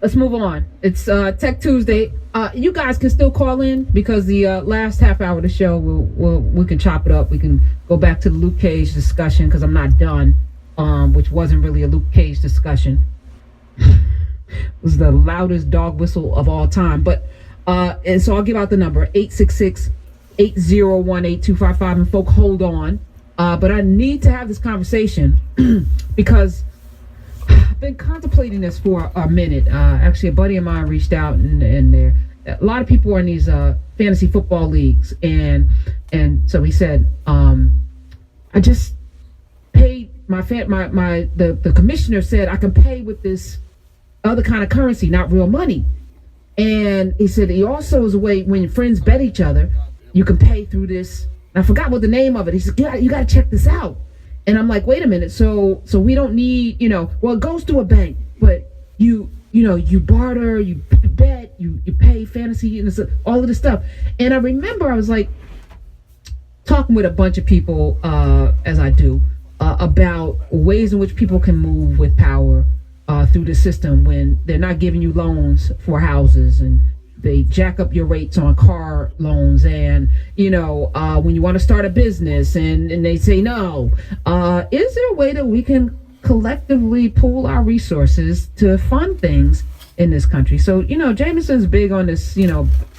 let's move on. It's Tech Tuesday. You guys can still call in because the last half hour of the show, we can chop it up. We can go back to the Luke Cage discussion because I'm not done, which wasn't really a Luke Cage discussion. It was the loudest dog whistle of all time. But and so I'll give out the number 866-801-8255, and folk hold on. But I need to have this conversation because I've been contemplating this for a minute. Actually, a buddy of mine reached out, and there a lot of people are in these fantasy football leagues, and so he said, I just paid the commissioner said I can pay with this other kind of currency, not real money. And he said he also is a way when your friends bet each other, you can pay through this. I forgot what the name of it. He said, you got to check this out. And I'm like, wait a minute. So we don't need, well, it goes through a bank, but you barter, you bet, you pay fantasy, and all of this stuff. And I remember I was like talking with a bunch of people, as I do, about ways in which people can move with power through the system when they're not giving you loans for houses, and they jack up your rates on car loans, and when you want to start a business and they say no. Is there a way that we can collectively pool our resources to fund things in this country? So Jameson's big on this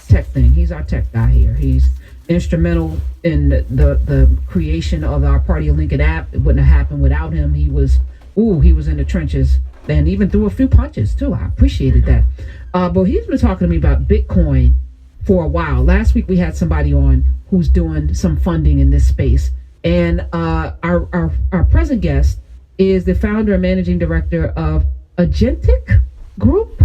tech thing. He's our tech guy here. He's instrumental in the creation of our Party of Lincoln app. It wouldn't have happened without him. He was in the trenches and even threw a few punches too. I appreciated that. But he's been talking to me about Bitcoin for a while. Last week we had somebody on who's doing some funding in this space, and our present guest is the founder and managing director of Agentic Group,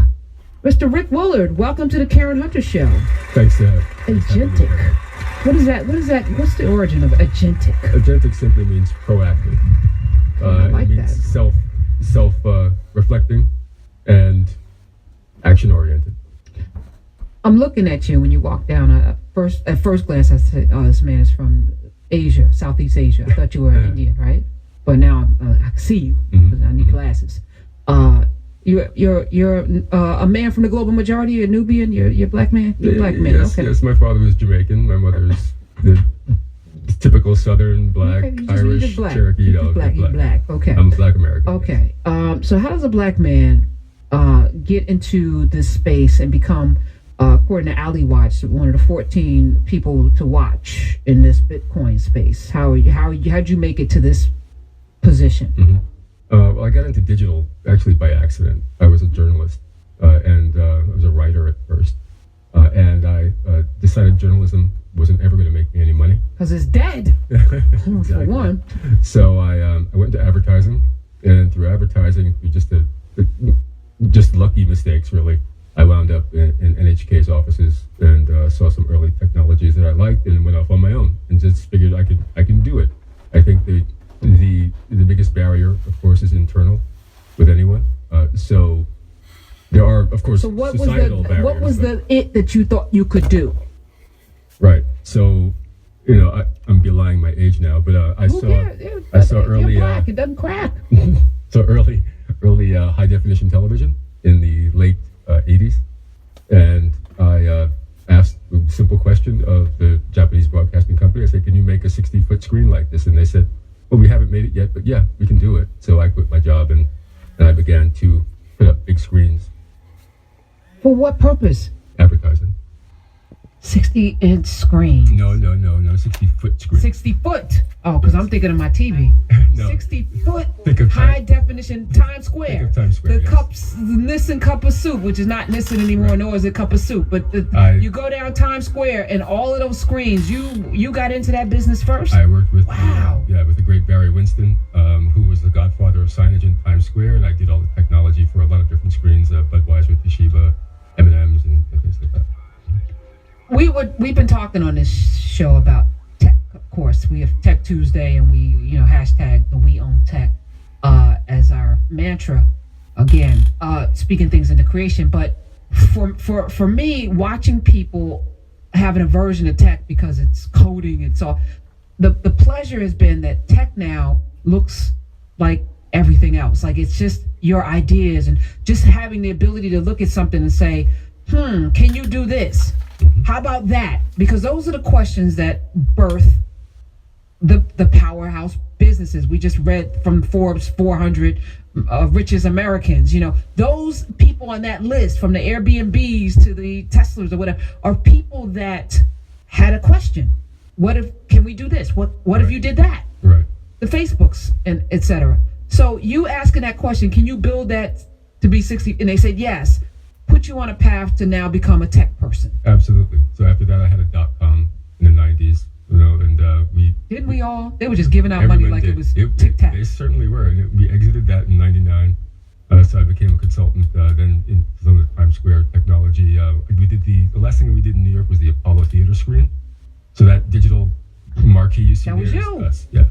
Mr. Rick Willard. Welcome to the Karen Hunter Show. Thanks, Agentic. What is that? What's the origin of Agentic? Agentic simply means proactive. I like it means that. Self-reflecting and action-oriented. I'm looking at you when you walk down. At first glance, I said, "Oh, this man is from Asia, Southeast Asia." I thought you were Indian, right? But now I can see you. I need glasses. You're a man from the global majority. You're Nubian. You're black man. You're black man. Yes, okay. Yes. My father was Jamaican. My mother is the typical Southern black, Irish, black. Cherokee. You're black. Okay. I'm a black American. Okay. So how does a black man get into this space and become, according to Ali Watch, one of the 14 people to watch in this Bitcoin space? How'd you make it to this position? Mm-hmm. Well, I got into digital actually by accident. I was a journalist and I was a writer at first, and I decided journalism wasn't ever going to make me any money because it's dead. Exactly. For one. So I went into advertising, and through advertising, through just lucky mistakes, really, I wound up in NHK's offices and saw some early technologies that I liked, and went off on my own and just figured I can do it. I think the biggest barrier, of course, is internal with anyone. So there are, of course, societal barriers. What was it that you thought you could do? Right. So, I'm belying my age now, but I saw early. Black. It doesn't crack. So early high definition television in the late 80s, and I asked a simple question of the Japanese broadcasting company. I said, "Can you make a 60-foot screen like this?" And they said, "Well, we haven't made it yet, but yeah, we can do it." So I quit my job and I began to put up big screens. For what purpose? Advertising. 60-inch screen. No, 60-foot screen. 60 foot. Oh, because I'm thinking of my TV. No. 60-foot high definition Times Square. Think of Times Square. The cups, the Nissan cup of soup, which is not Nissan anymore, right. Nor is it cup of soup. But you go down Times Square and all of those screens. You got into that business first. I worked with with the great Barry Winston, who was the godfather of signage in Times Square, and I did all the technology for a lot of different screens, Budweiser, Toshiba, M&Ms, and things like that. We've been talking on this show about tech. Of course, we have Tech Tuesday, and we hashtag the We Own Tech as our mantra. Again, speaking things into creation. But for me, watching people have an aversion to tech because it's coding, it's all the pleasure has been that tech now looks like everything else. Like, it's just your ideas and just having the ability to look at something and say, can you do this? How about that? Because those are the questions that birth the powerhouse businesses. We just read from Forbes 400 richest Americans. You know, those people on that list, from the Airbnbs to the Teslas or whatever, are people that had a question. What if, can we do this? What if you did that? Right. The Facebooks and etc. So you asking that question, can you build that to be 60? And they said yes. Put you on a path to now become a tech person. Absolutely. So after that, I had a .com in the 90s, you know, and Didn't we all? They were just giving out money like it was Tic Tac. They certainly were. And we exited that in 99. So I became a consultant then in some of the Times Square technology. We did the last thing we did in New York was the Apollo Theater screen. So that digital marquee you see That there was is you. us. Yeah.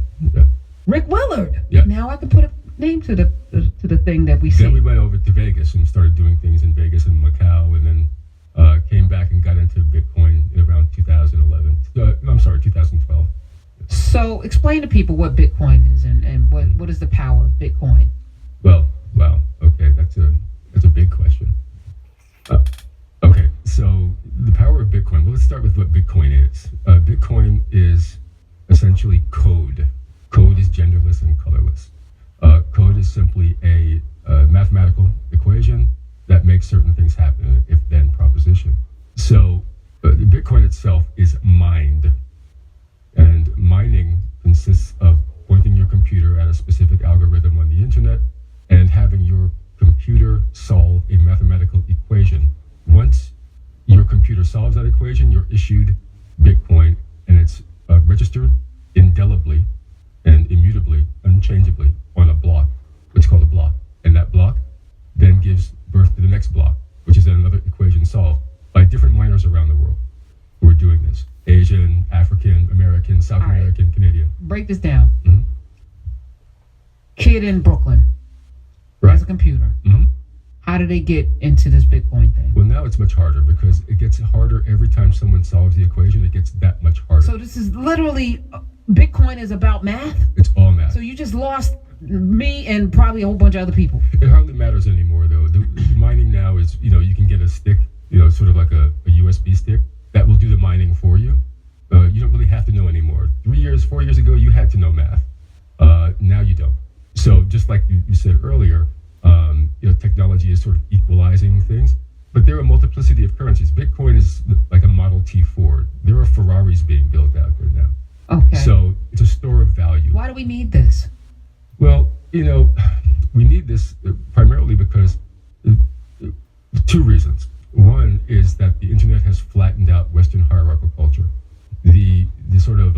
Rick Willard. Yeah. Now I can put a name to the thing that we see. Then we went over to Vegas and started doing things in Vegas and Macau, and then came back and got into Bitcoin in around 2011. I'm sorry, 2012. So explain to people what Bitcoin is and what is the power of Bitcoin. Well, wow. Okay, that's a big question. Okay, so the power of Bitcoin. Well, let's start with what Bitcoin is. Bitcoin is essentially code. Code is genderless and colorless. Code is simply a mathematical equation that makes certain things happen, an if-then proposition. So Bitcoin itself is mined, and mining consists of pointing your computer at a specific algorithm on the internet and having your computer solve a mathematical equation. Once your computer solves that equation, you're issued Bitcoin, and it's registered indelibly and immutably, unchangeably on a block, which is called a block. And that block then gives birth to the next block, which is then another equation solved by different miners around the world who are doing this. Asian, African, American, South All right. American, Canadian. Break this down. Mm-hmm. Kid in Brooklyn has a computer. Mm-hmm. How do they get into this Bitcoin thing? Well, now it's much harder because it gets harder every time someone solves the equation. It gets that much harder. So this is literally, Bitcoin is about math? It's all math. So you just lost me and probably a whole bunch of other people. It hardly matters anymore, though. The mining now is, you can get a stick, sort of like a USB stick that will do the mining for you. You don't really have to know anymore. 4 years ago, you had to know math. Now you don't. So just like you said earlier, technology is sort of equalizing things, but there are a multiplicity of currencies. Bitcoin is like a Model T Ford. There are Ferraris being built out there now. Okay. So it's a store of value. Why do we need this? Well, we need this primarily because two reasons. One is that the internet has flattened out Western hierarchical culture. The sort of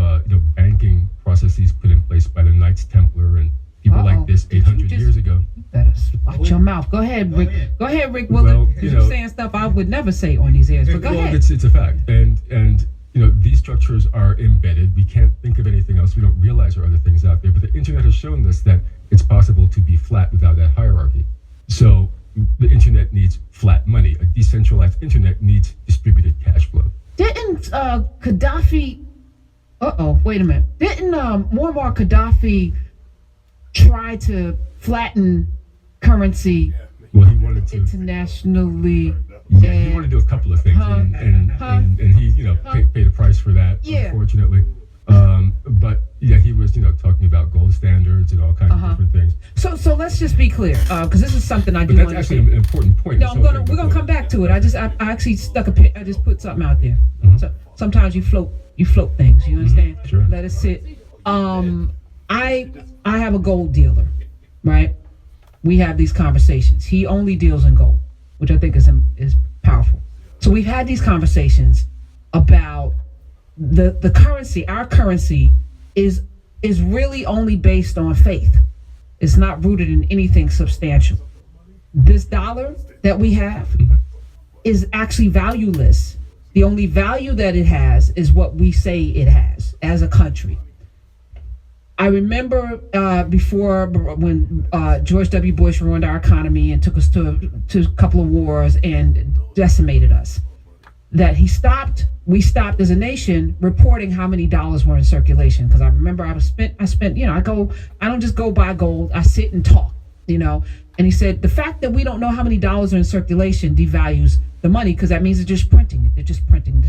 banking processes put in place by the Knights Templar and people like this 800 years ago. You better watch your mouth. Go ahead, Rick. Go ahead, Rick Willard. Well, You're saying stuff I would never say on these airs, but go ahead. It's a fact. And these structures are embedded. We can't think of anything else. We don't realize there are other things out there. But the internet has shown us that it's possible to be flat without that hierarchy. So the internet needs flat money. A decentralized internet needs distributed cash flow. Didn't Gaddafi? Wait a minute. Didn't Muammar Gaddafi try to flatten currency Well, he wanted to. internationally? Yeah, he wanted to do a couple of things, and he, paid a price for that. Yeah. Unfortunately, but yeah, he was, talking about gold standards and all kinds of different things. So let's just be clear, because this is something I But do that's actually understand. an important point. No, we're gonna come back to it. I actually I just put something out there. So sometimes you float things. You understand? Sure. Let it sit. I have a gold dealer, right? We have these conversations. He only deals in gold, which I think is powerful. So we've had these conversations about the currency. Our currency is really only based on faith. It's not rooted in anything substantial. This dollar that we have is actually valueless. The only value that it has is what we say it has as a country. I remember before when George W. Bush ruined our economy and took us to a couple of wars and decimated us. that we stopped as a nation reporting how many dollars were in circulation. Because I remember I spent, I don't just go buy gold, I sit and talk, And he said, the fact that we don't know how many dollars are in circulation devalues the money, because that means they're just printing it. They're just printing.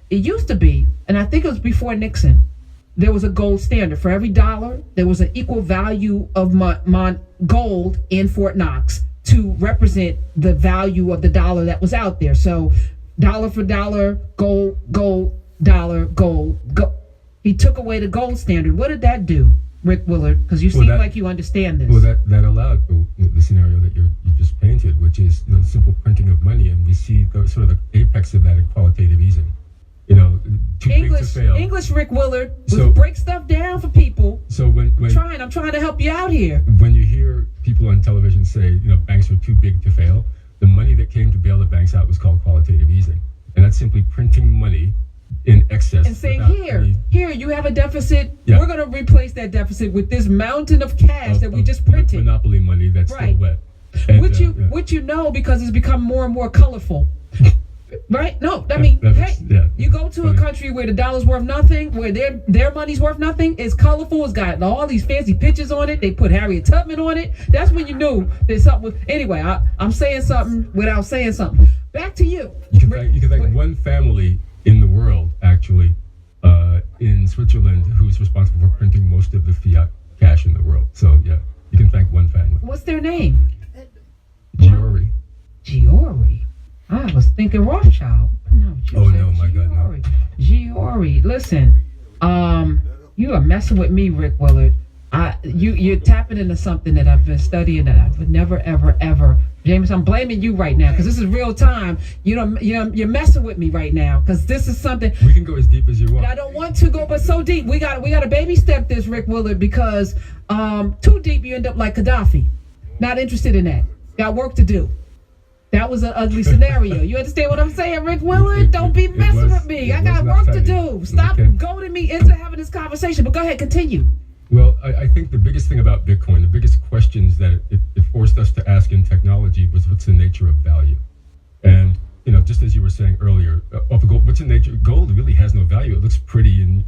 It used to be, and I think it was before Nixon, there was a gold standard. For every dollar, there was an equal value of gold in Fort Knox to represent the value of the dollar that was out there. So dollar for dollar, gold, dollar, gold. He took away the gold standard. What did that do, Rick Willard? Because you seem like you understand this. Well, that allowed the scenario that you just painted, which is the simple printing of money, and we see sort of the apex of that in qualitative easing. Too big to fail. English, Rick Willard, break stuff down for people. So when I'm trying to help you out here. When you hear people on television say, banks are too big to fail, the money that came to bail the banks out was called qualitative easing, and that's simply printing money in excess. And saying, here, you have a deficit. Yeah. We're going to replace that deficit with this mountain of cash that we just printed. Monopoly money that's still wet. And, which because it's become more and more colorful. Right? No, I mean, you go to a country where the dollar's worth nothing, where their money's worth nothing. It's colorful. It's got all these fancy pictures on it. They put Harriet Tubman on it. That's when you knew there's something. Anyway, I'm saying something without saying something. Back to you. You can thank one family in the world, actually, in Switzerland, who's responsible for printing most of the fiat cash in the world. So, yeah, you can thank one family. What's their name? Giori. I was thinking Rothschild. No, my God, no. Giori. Listen, you are messing with me, Rick Willard. You're tapping into something that I've been studying that I would never, ever. James, I'm blaming you right now because this is real time. You're messing with me right now because this is something. We can go as deep as you want. I don't want to go, but so deep. We got to baby step this, Rick Willard, because too deep you end up like Gaddafi. Not interested in that. Got work to do. That was an ugly scenario. You understand what I'm saying, Rick Willard? Don't be messing with me. I got work to do. Stop goading me into having this conversation. But go ahead, continue. Well, I think the biggest thing about Bitcoin, the biggest questions that it forced us to ask in technology was what's the nature of value? And, just as you were saying earlier, gold, what's the nature? Gold really has no value. It looks pretty and,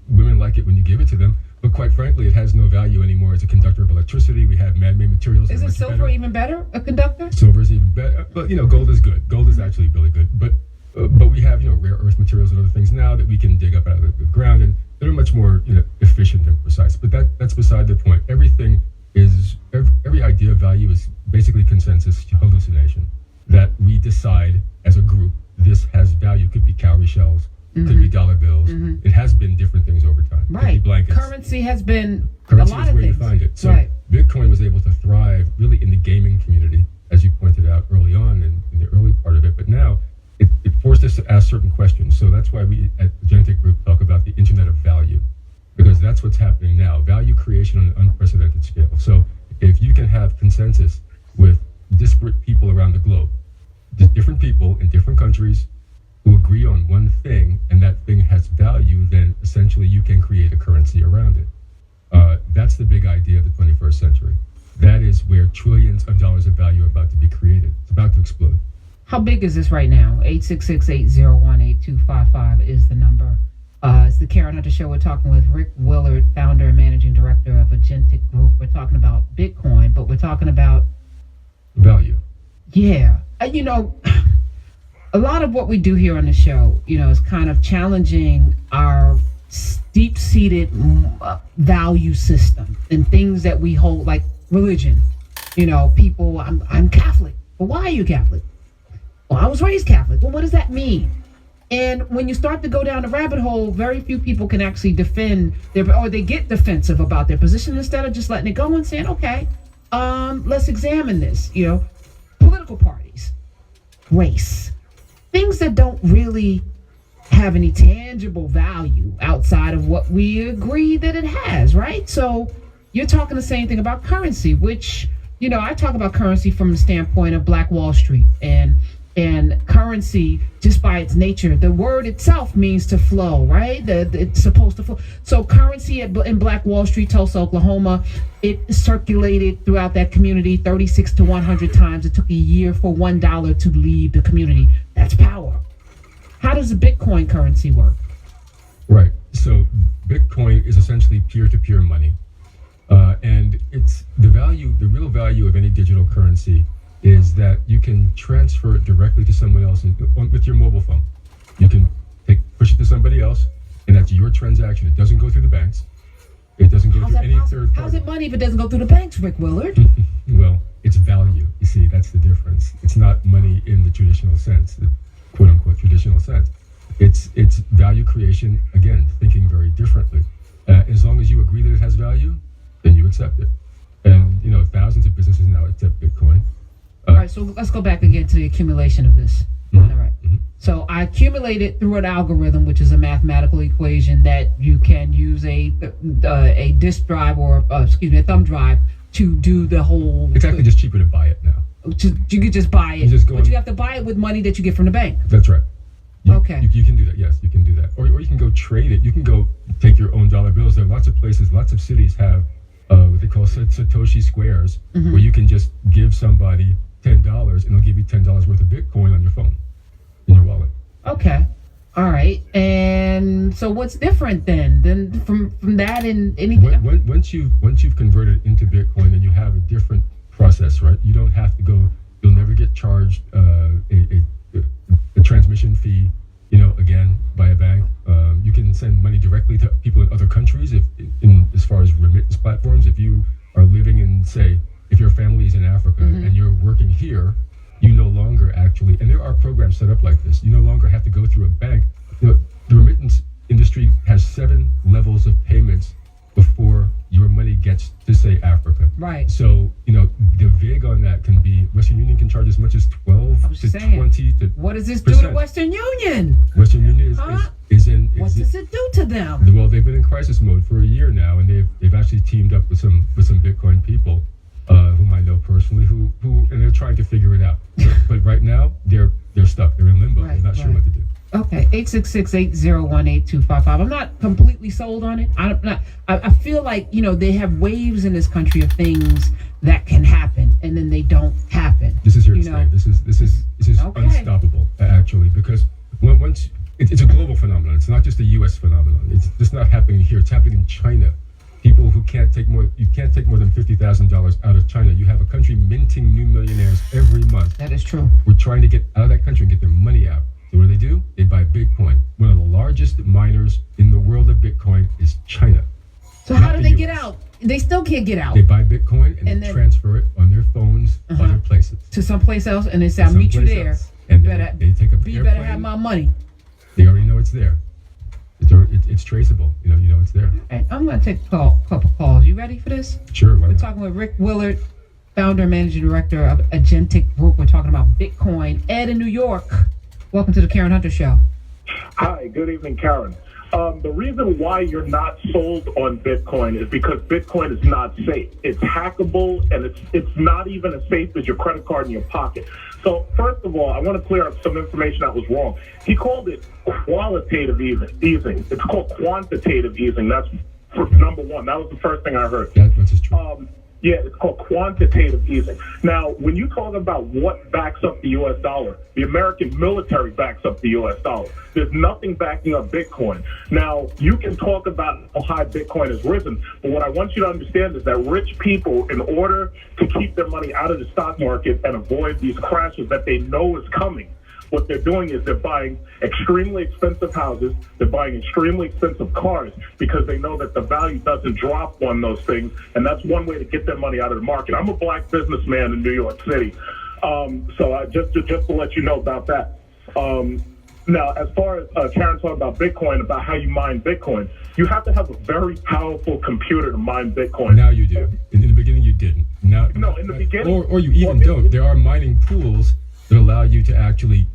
women like it when you give it to them. But quite frankly, it has no value anymore as a conductor of electricity. We have man-made materials. Isn't silver even better, a conductor? Silver is even better. But, gold is good. Gold is actually really good. But we have, rare earth materials and other things now that we can dig up out of the ground. And they're much more, efficient and precise. But that's beside the point. Every idea of value is basically consensus hallucination. That we decide as a group, this has value. Could be cowrie shells. Could be dollar bills. It has been different things over time. Right. Could be blankets. Currency has been Currency a lot is of where things. You find it. So Bitcoin was able to thrive really in the gaming community, as you pointed out early on in the early part of it. But now it forced us to ask certain questions. So that's why we at the Gentic Group talk about the Internet of Value, because that's what's happening now. Value creation on an unprecedented scale. So if you can have consensus with disparate people around the globe, different people in different countries, who agree on one thing, and that thing has value, then essentially you can create a currency around it. That's the big idea of the 21st century. That is where trillions of dollars of value are about to be created. It's about to explode. How big is this right now? 866-801-8255 is the number. It's the Karen Hunter Show. We're talking with Rick Willard, founder and managing director of Agentic Group. We're talking about Bitcoin, but we're talking about value. Yeah. A lot of what we do here on the show, is kind of challenging our deep-seated value system and things that we hold, like religion. People, I'm Catholic. Well, why are you Catholic? Well, I was raised Catholic. Well, what does that mean? And when you start to go down the rabbit hole, very few people can actually defend or they get defensive about their position instead of just letting it go and saying, okay, let's examine this. Political parties, race. Things that don't really have any tangible value outside of what we agree that it has, right? So you're talking the same thing about currency, which, I talk about currency from the standpoint of Black Wall Street and currency, just by its nature, the word itself means to flow, right? It's supposed to flow. So currency in Black Wall Street, Tulsa, Oklahoma, it circulated throughout that community 36 to 100 times. It took a year for $1 to leave the community. That's power. how does the Bitcoin currency work? Right. So Bitcoin is essentially peer-to-peer money. And it's the real value of any digital currency is that you can transfer it directly to someone else with your mobile phone. You can push it to somebody else, and that's your transaction. It doesn't go through the banks. It doesn't go through any third party. How's it money if it doesn't go through the banks, Rick Willard? Well, it's value. You see, that's the difference. It's not money in the traditional sense, the quote-unquote traditional sense. It's value creation, again, thinking very differently. As long as you agree that it has value, then you accept it. And, thousands of businesses now accept Bitcoin. All right, so let's go back again to the accumulation of this. Mm-hmm. All right. Mm-hmm. So I accumulate it through an algorithm, which is a mathematical equation that you can use a disk drive or, a thumb drive to do the whole... It's actually just cheaper to buy it now. You could just buy it, but you have to buy it with money that you get from the bank. That's right. Okay. You can do that, yes, you can do that. Or you can go trade it. You can go take your own dollar bills. There are lots of places, lots of cities have what they call Satoshi squares, where you can just give somebody $10 and they'll give you $10 worth of Bitcoin on your phone, in your wallet. Okay. All right. And so what's different then from that and anything? Once you've converted into Bitcoin, then you have a different process, right? You don't have to go, you'll never get charged a transmission fee, again, by a bank. You can send money directly to people in other countries as far as remittance platforms. If you are living in, say, if your family is in Africa and you're working here, you no longer actually, and there are programs set up like this, you no longer have to go through a bank. The remittance industry has 7 levels of payments before your money gets to, say, Africa. Right. So, the vig on that can be, Western Union can charge as much as 12 to 20 to what does this do to Western Union? Western Union is in... What does it do to them? Well, they've been in crisis mode for a year now, and they've actually teamed up with some Bitcoin people whom I know personally, who and they're trying to figure it out. But right now, they're stuck. They're in limbo. Right, they're not sure what to do. Okay, 866-801-8255. I'm not completely sold on it. I feel like, they have waves in this country of things that can happen and then they don't happen. This is here to stay. This is okay. Unstoppable, actually, because once it's a global phenomenon. It's not just a U.S. phenomenon. It's just not happening here. It's happening in China. People who can't take more than $50,000 out of China. You have a country minting new millionaires every month. That is true. We're trying to get out of that country and get their money out. So what do? They buy Bitcoin. One of the largest miners in the world of Bitcoin is China. So how do they get out? They still can't get out. They buy Bitcoin and they transfer it on their phones other places. To someplace else, and they say, I'll meet you there. And they take a you better have my money. They already know it's there. It's traceable. You know it's there. Right, I'm going to take a couple calls. You ready for this? Sure. We're talking with Rick Willard, founder and managing director of Agentic Group. We're talking about Bitcoin. Ed in New York. Welcome to the Karen Hunter Show. Hi, good evening, Karen. The reason why you're not sold on Bitcoin is because Bitcoin is not safe. It's hackable, and it's not even as safe as your credit card in your pocket. So first of all, I want to clear up some information that was wrong. He called it qualitative easing. It's called quantitative easing. That's number one. That was the first thing I heard. That's true. Yeah, it's called quantitative easing. Now, when you talk about what backs up the U.S. dollar, the American military backs up the U.S. dollar. There's nothing backing up Bitcoin. Now, you can talk about how high Bitcoin has risen, but what I want you to understand is that rich people, in order to keep their money out of the stock market and avoid these crashes that they know is coming, what they're doing is they're buying extremely expensive houses, they're buying extremely expensive cars because they know that the value doesn't drop on those things, and that's one way to get their money out of the market. I'm a black businessman in New York City, so just to let you know about that. Now, as far as Karen talking about Bitcoin, about how you mine Bitcoin, you have to have a very powerful computer to mine Bitcoin. Now you do. In the beginning, you didn't. Now, no, in the beginning, or you even don't. There are mining pools that allow you to actually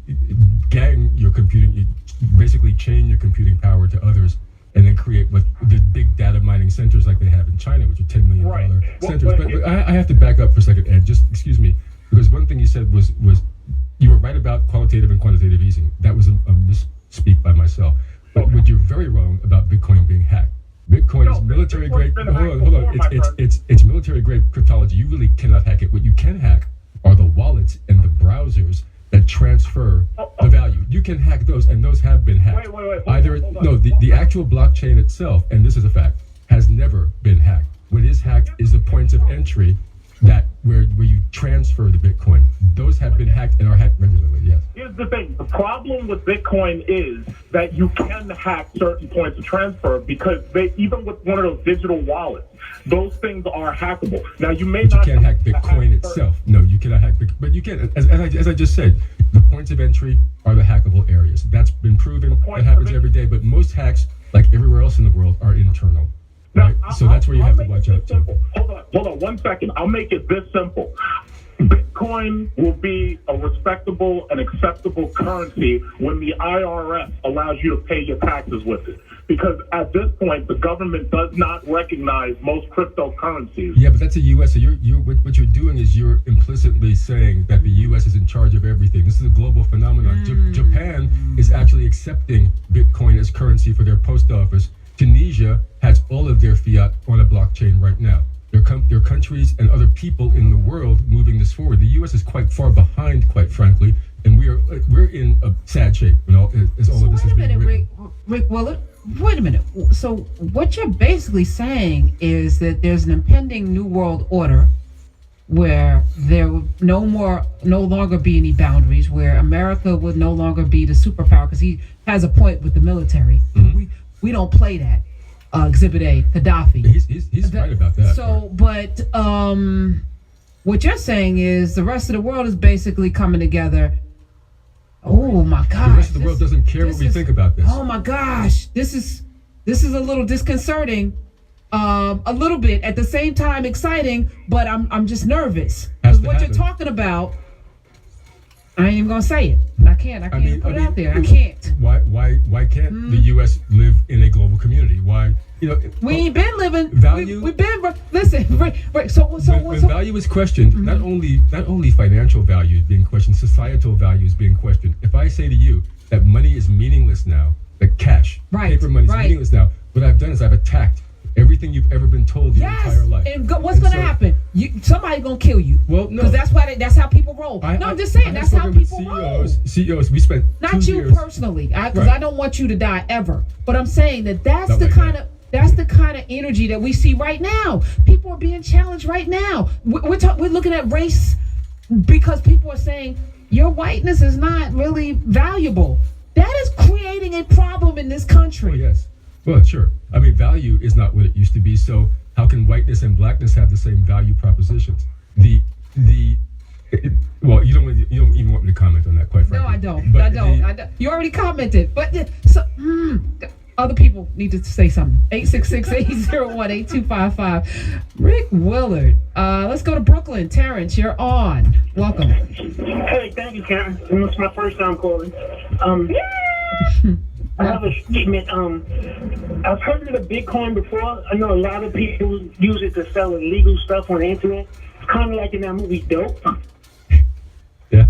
gang your computing, basically chain your computing power to others, and then create what the big data mining centers like they have in China, which are $10 million centers. But I have to back up for a second, Ed. Just excuse me, because one thing you said was you were right about qualitative and quantitative easing. That was a misspeak by myself. But you're very wrong about Bitcoin being hacked. Bitcoin is military grade. Hold on. It's military grade cryptology. You really cannot hack it. What you can hack are the wallets and the browsers that transfer the value. You can hack those, and those have been hacked. Wait. Hold on. The actual blockchain itself, and this is a fact, has never been hacked. What is hacked is the points of entry that where you transfer the Bitcoin. Those have been hacked and are hacked regularly, yes. Here's the thing. The problem with Bitcoin is that you can hack certain points of transfer because even with one of those digital wallets, those things are hackable. Now, you may But not you can't hack Bitcoin itself. No, you cannot hack Bitcoin. But you can, as I just said, the points of entry are the hackable areas. That's been proven. That happens every day. But most hacks, like everywhere else in the world, are internal. Right? So that's where you have to watch out too. Hold on 1 second. I'll make it this simple. Bitcoin will be a respectable and acceptable currency when the IRS allows you to pay your taxes with it. Because at this point, the government does not recognize most cryptocurrencies. Yeah, but that's the U.S. So what you're doing is you're implicitly saying that the U.S. is in charge of everything. This is a global phenomenon. Japan is actually accepting Bitcoin as currency for their post office. Tunisia has all of their fiat on a blockchain right now. There are countries and other people in the world moving this forward. The U.S. is quite far behind, quite frankly, and we're in a sad shape. As all of this is being written. Rick Willard. Wait a minute. So what you're basically saying is that there's an impending new world order where there will no longer be any boundaries, where America would no longer be the superpower, because he has a point with the military. Mm-hmm. We don't play that. Exhibit A, Gaddafi. He's right about that. So, but what you're saying is the rest of the world is basically coming together. Oh my gosh! The rest of the world doesn't care what we think about this. Oh my gosh! This is a little disconcerting, a little bit at the same time exciting, but I'm just nervous because what you're talking about. I ain't even gonna say it. I can't put it out there. I can't. Why can't the U.S. live in a global community? Why? We ain't been living value. We've been listen. So when value is questioned, not only financial value is being questioned, societal value is being questioned. If I say to you that money is meaningless now, that cash, paper money is meaningless now, what I've done is I've attacked everything you've ever been told your entire life. And what's going to happen? Somebody's going to kill you. Well, no. Because that's how people roll. I'm just saying, that's how people roll. CEOs, we spent not you years. Personally, because I don't want you to die ever. But I'm saying that's the kind of energy that we see right now. People are being challenged right now. We're looking at race because people are saying your whiteness is not really valuable. That is creating a problem in this country. Oh, yes. Well, sure. I mean, value is not what it used to be. So how can whiteness and blackness have the same value propositions? Well, you don't even want me to comment on that, quite frankly. No, I don't. I don't. You already commented, but other people need to say something. 866-801-8255. Rick Willard. Let's go to Brooklyn. Terrence, you're on. Welcome. Hey, thank you, Karen. It's my first time calling. I have a statement. I've heard of the Bitcoin before. I know a lot of people use it to sell illegal stuff on the internet. It's kind of like in that movie Dope. Yeah.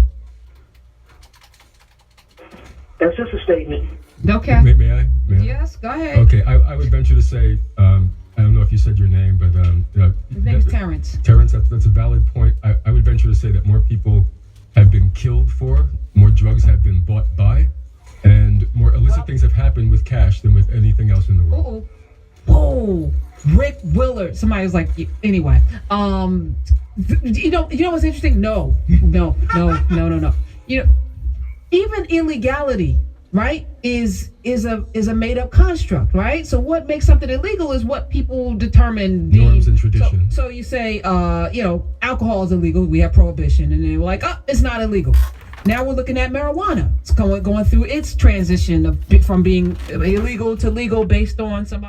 That's just a statement. Okay. May I? Yes, go ahead. Okay, I would venture to say, I don't know if you said your name, but his name is Terrence. Terrence, that's a valid point. I would venture to say that more people have been killed for, more drugs have been bought by, and more illicit things have happened with cash than with anything else in the world. Oh, Rick Willard. Somebody was like, anyway. You know what's interesting? No. Even illegality, right, is a made up construct, right? So what makes something illegal is what people determine norms and tradition. So you say, alcohol is illegal. We have prohibition, and then we're like, it's not illegal. Now we're looking at marijuana. It's going through its transition from being illegal to legal based on somebody.